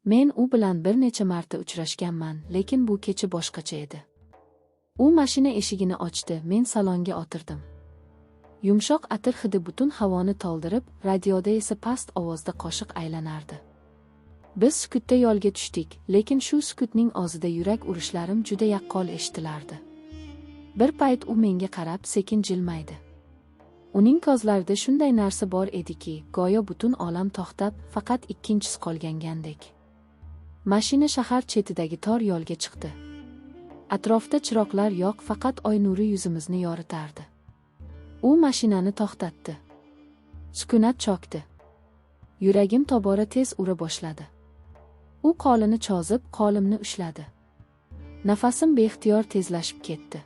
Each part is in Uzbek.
Men u bilan bir necha marta uchrashganman, lekin bu kecha boshqacha edi. U mashina eshigini ochdi, men salonga o'tirdim. Yumshoq atir hidi butun havoni to'ldirib, radioda esa past ovozda qo'shiq aylanardi. Biz sukutda yo'lga tushdik, lekin shu sukutning o'zida yurak urishlarim juda yaqqol eshitilardi. Bir payt u menga qarab sekin jilmaydi. Uning ko'zlarida shunday narsa bor ediki, go'yo butun olam to'xtab, faqat ikkinchisi qolgandek. Mashina shahar chetidagi tor yo'lga chiqdi. Atrofda chiroqlar yo'q, faqat oy nuri yuzimizni yoritardi. U mashinani to'xtatdi. Sukunat cho'kdi. Yuragim tobora tez ura boshladi. U qo'lini cho'zib, qo'limni ushladi. Nafasim beixtiyor tezlashib ketdi.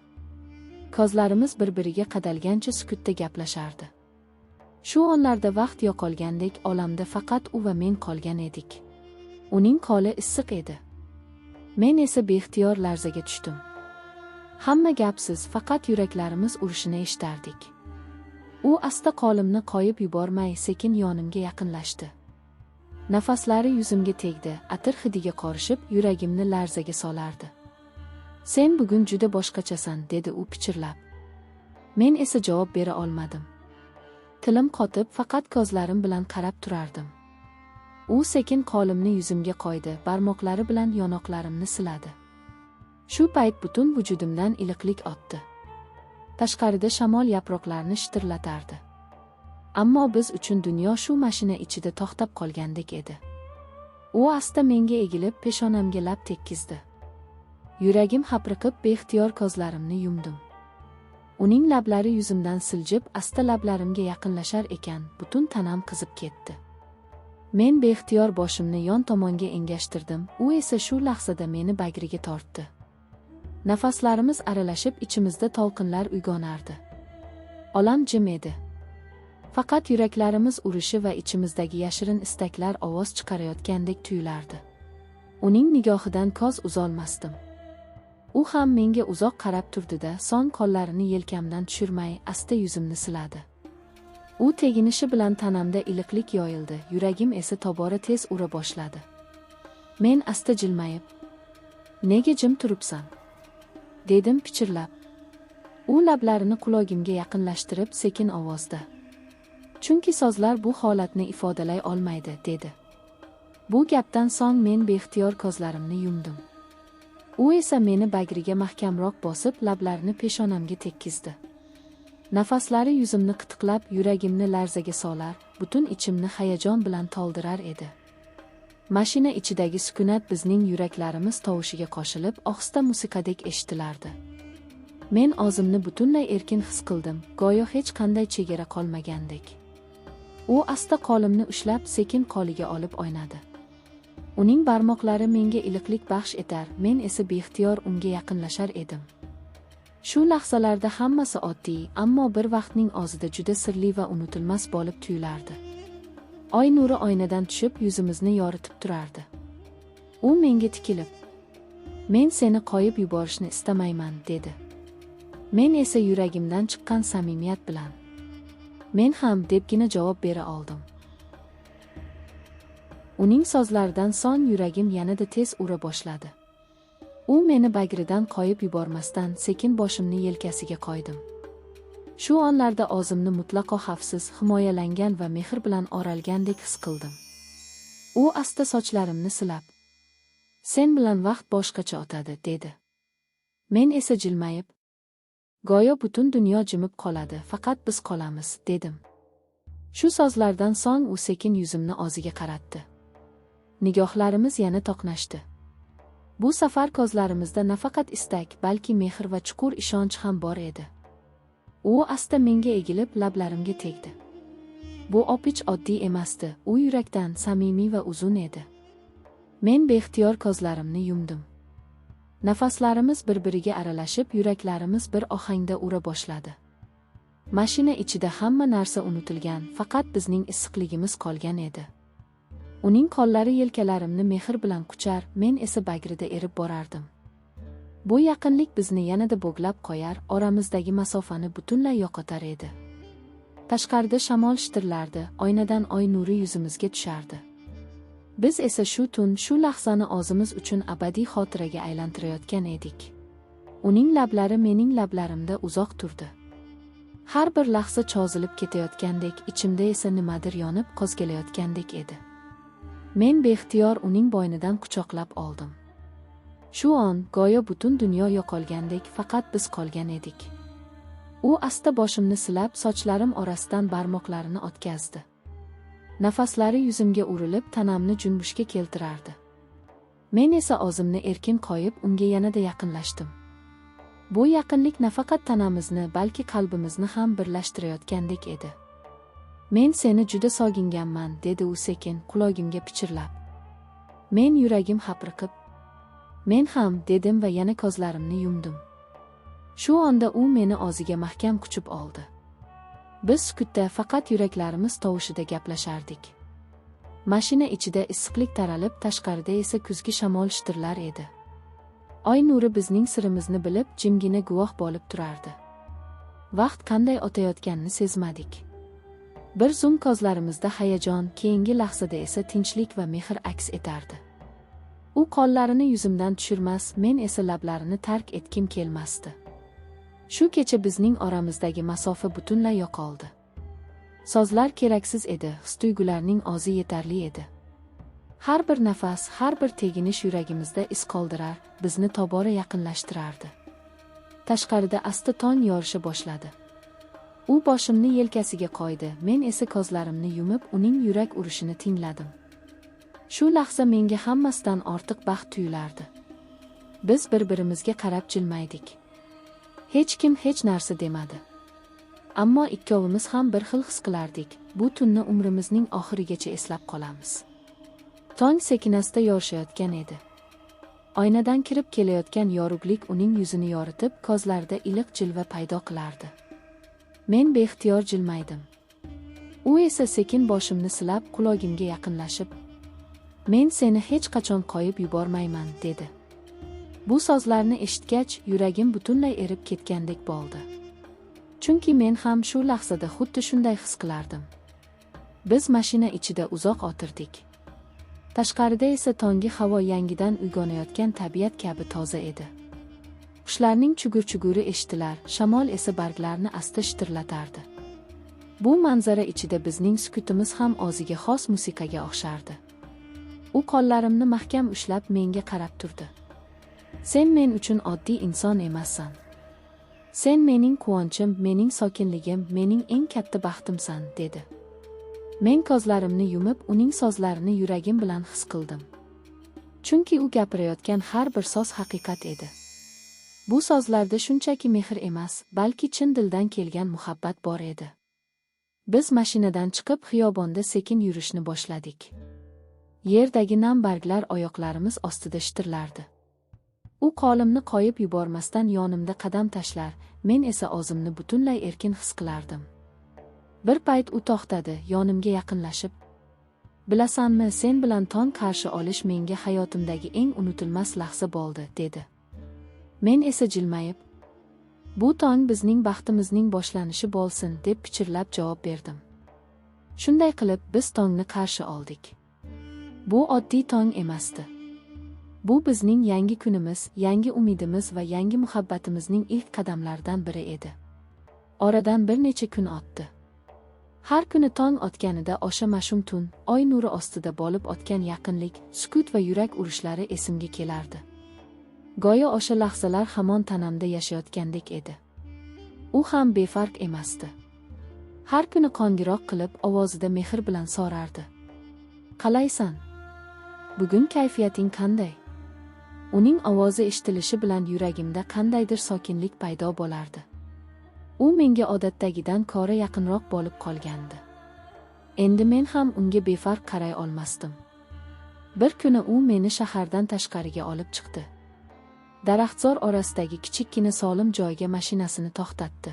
Ko'zlarimiz bir-biriga qadalgancha sukutda gaplashardi. Shu onlarda vaqt yo'qolgandek, olamda faqat u va men qolgan edik. Uning qo'li issiq edi. Men esa beixtiyor larzaga tushdim. Hamma gapsiz, faqat yuraklarimiz urishini eshitardik. U asta qo'limni qo'yib yubormay, sekin yonimga yaqinlashdi. Nafaslari yuzimga tegdi, atir hidiga qorishib, yuragimni larzaga solardi. "Sen bugun juda boshqachasan", dedi u pichirlab. Men esa javob bera olmadim. Tilim qotib, faqat ko'zlarim bilan qarab turardim. U sekin qo'limni yuzimga qo'ydi, barmoqlari bilan yonoqlarimni siladi. Shu payt butun vujudimdan iliqlik o'tdi. Tashqarida shamol yaproqlarni shitirlatardi. Ammo biz uchun dunyo shu mashina ichida to'xtab qolgandek edi. U asta menga egilib, peshonamga lab tekkizdi. Yuragim hapriqib, beixtiyor ko'zlarimni yumdim. Uning lablari yuzimdan siljib, asta lablarimga yaqinlashar ekan, butun tanam qizib ketdi. Men beixtiyor boshimni yon tomonga engashtirdim, u esa shu lahzada meni bagriga tortdi. Nafaslarimiz aralashib, ichimizda to'lqinlar uyg'onardi. Olam jim edi. Faqat yuraklarimiz urishi va ichimizdagi yashirin istaklar ovoz chiqarayotgandek tuyulardi. Uning nigohidan ko'z uzolmasdim. U ham menga uzoq qarab turdi-da, so'ng qo'llarini yelkamdan tushirmay, asta yuzimni siladi. U teginishi bilan tanamda iliqlik yoyildi, yuragim esa tobora tez ura boshladi. Men asta jilmayib, "Nega jim turibsan?" dedim pichirlab. U lablarini qulog'imga yaqinlashtirib, sekin ovozda, "Chunki so'zlar bu holatni ifodalay olmaydi", dedi. Bu gapdan so'ng men beixtiyor ko'zlarimni yumdim. U esa meni bagriga mahkamroq bosib, lablarini peshonamga tekkizdi. Nafaslari yuzimni qitiqlab, yuragimni larzaga solar, butun ichimni hayajon bilan to'ldirar edi. Mashina ichidagi sukunat bizning yuraklarimiz tovushiga qo'shilib, ohista musiqadek eshitilardi. Men o'zimni butunlay erkin his qildim, go'yo hech qanday chegara qolmagandek. U asta qo'limni ushlab, sekin qo'liga olib o'ynadi. Uning barmoqlari menga iliqlik baxsh etar, men esa beixtiyor unga yaqinlashar edim. Shu lahzalarda hammasi oddiy, ammo bir vaqtning o'zida juda sirli va unutilmas bo'lib tuyulardi. Oy nuri oynadan tushib, yuzimizni yoritib turardi. U menga tikilib, "Men seni qo'yib yuborishni istamayman", dedi. Men esa yuragimdan chiqqan samimiyat bilan, "Men ham", debgina javob bera oldim. Uning so'zlaridan so'ng yuragim yanada tez ura boshladi. U meni bagridan qo'yib yubormasdan sekin boshimni yelkasiga qo'ydim. Shu onlarda o'zimni mutlaqo xavfsiz, himoyalangan va mehr bilan o'ralgandek his qildim. U asta sochlarimni silab, "Sen bilan vaqt boshqacha o'tadi", dedi. Men esa jilmayib, "Go'yo butun dunyo jimib qoladi, faqat biz qolamiz", dedim. Shu so'zlardan so'ng u sekin yuzimni o'ziga qaratdi. Nigohlarimiz yana to'qnashdi. Bu safar ko'zlarimizda nafaqat istak, balki mehr va chuqur ishonch ham bor edi. U asta menga egilib, lablarimga tegdi. Bu o'pich oddiy emasdi, u yurakdan, samimiy va uzun edi. Men beixtiyor ko'zlarimni yumdim. Nafaslarimiz bir-biriga aralashib, yuraklarimiz bir ohangda ura boshladi. Mashina ichida hamma narsa unutilgan, faqat bizning issiqligimiz qolgan edi. Uning qo'llari yelkalarimni mehr bilan quchar, men esa bagrida erib borardim. Bu yaqinlik bizni yanada bo'glab qo'yar, oramizdagi masofani butunlay yo'qotar edi. Tashqarida shamol shitirlardi, oynadan oy nuri yuzimizga tushardi. Biz esa shu tun, shu lahzani o'zimiz uchun abadiy xotiraga aylantirayotgan edik. Uning lablari mening lablarimda uzoq turdi. Har bir lahza cho'zilib ketayotgandek, ichimda esa nimadir yonib qo'zgalayotgandek edi. Men beixtiyor uning bo'ynidan quchoqlab oldim. Shu on, go'yo butun dunyo yo'qolgandek, faqat biz qolgan edik. U asta boshimni silab, sochlarim orasidan barmoqlarini o'tkazdi. Nafaslari yuzimga urilib, tanamni junbushga keltirardi. Men esa o'zimni erkin qo'yib, unga yanada yaqinlashdim. Bu yaqinlik nafaqat tanamizni, balki qalbimizni ham birlashtirayotgandek edi. Men seni juda sog'inganman, dedi u sekin, qulogimga pichirlab. Men yuragim hapriqib, men ham, dedim va yana ko'zlarimni yumdim. Shu onda u meni o'ziga mahkam quchib oldi. Biz sukutda faqat yuraklarimiz tovushida gaplashardik. Mashina ichida issiqlik taralib, tashqarida esa kuzgi shamol shitirlar edi. Oy nuri bizning sirimizni bilib, jimgina guvoh bo'lib turardi. Vaqt qanday o'tayotganini sezmadik. Bir zum ko'zlarimizda hayajon, keyingi lahzada esa tinchlik va mehr aks etardi. U qo'llarini yuzimdan tushirmas, men esa lablarini tark etkim kelmasdi. Shu kecha bizning oramizdagi masofa butunlay yo'qoldi. Sozlar keraksiz edi, his-tuyg'ularning ozi yetarli edi. Har bir nafas, har bir teginish yuragimizda iz qoldirar, bizni tobora yaqinlashtirardi. Tashqarida asta tong yorisha boshladi. U boshimni yelkasiga qo'ydi, men esa ko'zlarimni yumib uning yurak urishini tingladim. Shu lahza menga hammasidan ortiq baxt tuyulardi. Biz bir-birimizga qarab jilmaydik. Hech kim hech narsa demadi. Ammo ikkovimiz ham bir xil his qilardik. Bu tunni umrimizning oxirigacha eslab qolamiz. Tong sekinasida yorishayotgan edi. Oynadan kirib kelayotgan yorug'lik uning yuzini yoritib, ko'zlarida iliq jilva paydo qilardi. Men beixtiyor jilmaydim. U esa sekin boshimni silab, qulogimga yaqinlashib, "Men seni hech qachon qo'yib yubormayman", dedi. Bu so'zlarni eshitgach, yuragim butunlay erib ketgandek bo'ldi. Chunki men ham shu lahzada xuddi shunday his qilardim. Biz mashina ichida uzoq o'tirdik. Tashqarida esa tonggi havo yangidan uyg'onayotgan tabiat kabi toza edi. Qushlarning chugur-chuguri eshitilar, shamol esa barglarni asta shitirlatardi. Bu manzara ichida bizning sukutimiz ham o'ziga xos musiqaga o'xshardi. U qo'llarimni mahkam ushlab menga qarab turdi. "Sen men uchun oddiy inson emassan. Sen mening quvonchim, mening sokinligim, mening eng katta baxtimsan", dedi. Men ko'zlarimni yumib, uning so'zlarini yuragim bilan his qildim. Chunki u gapirayotgan har bir so'z haqiqat edi. Bu so'zlarda shunchaki mehr emas, balki chin dildan kelgan muhabbat bor edi. Biz mashinadan chiqib, xiyobonda sekin yurishni boshladik. Yerdagi nam barglar oyoqlarimiz ostida shitirlardi. U qo'limni qo'yib yubormasdan yonimda qadam tashlar, men esa o'zimni butunlay erkin his qilardim. Bir payt u to'xtadi, yonimga yaqinlashib, "Bilasanmi, sen bilan tong qarshi olish menga hayotimdagi eng unutilmas lahza bo'ldi", dedi. Men esa jilmayib, "Bu tong bizning baxtimizning boshlanishi bo'lsin", deb pichirlab javob berdim. Shunday qilib, biz tongni qarshi oldik. Bu oddiy tong emasdi. Bu bizning yangi kunimiz, yangi umidimiz va yangi muhabbatimizning ilk qadamlaridan biri edi. Oradan bir necha kun o'tdi. Har kuni tong otganida o'sha mash'um tun, oy nuri ostida bo'lib o'tgan yaqinlik, sukut va yurak urishlari esimga kelardi. Go'yo o'sha lahzalar hamon tanamda yashayotgandek edi. U ham befarq emasdi. Har kuni qo'ng'iroq qilib, ovozida mehr bilan so'rardi. "Qalaysan? Bugun kayfiyating qanday?" Uning ovozi eshitilishi bilan yuragimda qandaydir sokinlik paydo bo'lardi. U menga odatdagidan ko'ra yaqinroq bo'lib qolgandi. Endi men ham unga befarq qaray olmasdim. Bir kuni u meni shahardan tashqariga olib chiqdi. Daraxtzor orasidagi kichikkina solim joyga mashinasini to'xtatdi.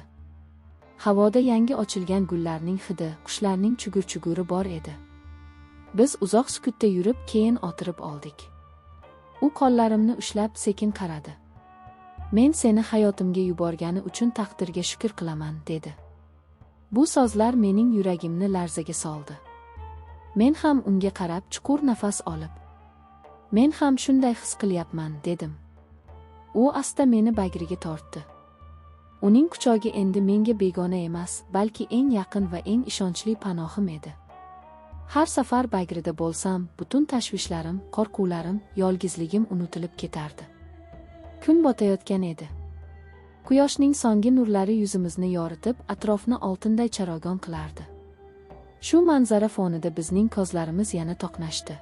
Havoda yangi ochilgan gullarning hidi, qushlarning chugur-chuguri bor edi. Biz uzoq sukutda yurib, keyin o'tirib oldik. U qo'llarimni ushlab sekin qaradi. "Men seni hayotimga yuborgani uchun taqdirga shukr qilaman", dedi. Bu so'zlar mening yuragimni larzaga soldi. Men ham unga qarab chuqur nafas olib, "Men ham shunday his qilyapman", dedim. U asta meni bagriga tortdi. Uning quchogi endi menga begona emas, balki eng yaqin va eng ishonchli panohim edi. Har safar bagrida bo'lsam, butun tashvishlarim, qo'rquvlarim, yolg'izligim unutilib ketardi. Kun botayotgan edi. Quyoshning so'nggi nurlari yuzimizni yoritib, atrofni oltinday charog'on qilardi. Shu manzara fonida bizning ko'zlarimiz yana to'qnashdi.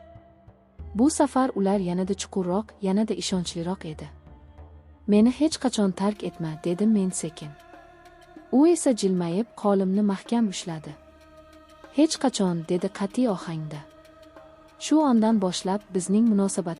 Bu safar ular yanada chuqurroq, yanada ishonchliroq edi. "Meni hech qachon tark etma", dedim men sekin. U esa jilmayib, qo'limni mahkam ushladi. "Hech qachon", dedi qat'iy ohangda. Shu ondan boshlab bizning munosabat